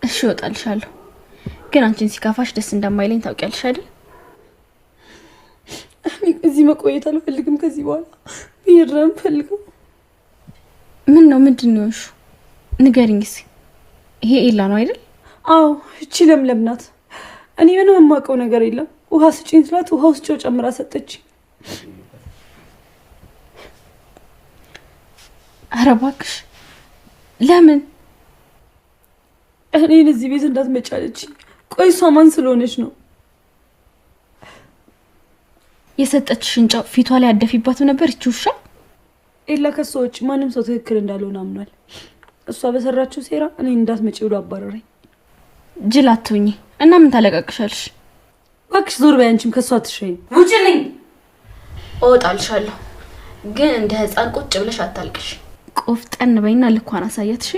እሺ እወጣልሻለሁ። ግን አንቺን ሲካፋሽ ደስ እንደማይለኝ ታውቂያለሽ አይደል? እኔ እዚህ መቆየት አልፈልግም። ከዚህ በኋላ ብሄድ ነው የምፈልገው። ምን ነው ምንድነው? እሺ ንገሪኝ እስኪ። ይሄ ኤላ ነው አይደል? አዎ እቺ ለምለም ናት። እኔ ምንም የማውቀው ነገር የለም። ውሃ ስጪኝ ስላት ውሃ ውስጥ ጨው ጨምራ ሰጠች። ኧረ እባክሽ ለምን? እኔን እዚህ ቤት እንዳትመጪ አለች። ቆይ እሷ ማን ስለሆነች ነው? የሰጠችሽን ጨው ፊቷ ላይ አደፊባት ነበር ይቺ ውሻ። ኤላ ከሷ ውጭ ማንም ሰው ትክክል እንዳልሆነ አምኗል። እሷ በሰራችው ሴራ እኔን እንዳትመጪ ብሎ አባረረኝ። ጅል አትሁኚ እና ምን ታለቃቅሻለሽ? እባክሽ ዞር በይ። አንቺም ከሷ አትሸኝ። ውጭልኝ። እወጣልሻለሁ ግን እንደ ህፃን ቁጭ ብለሽ አታልቅሽ። ቆፍጠን በይና ልኳን አሳያት። እሺ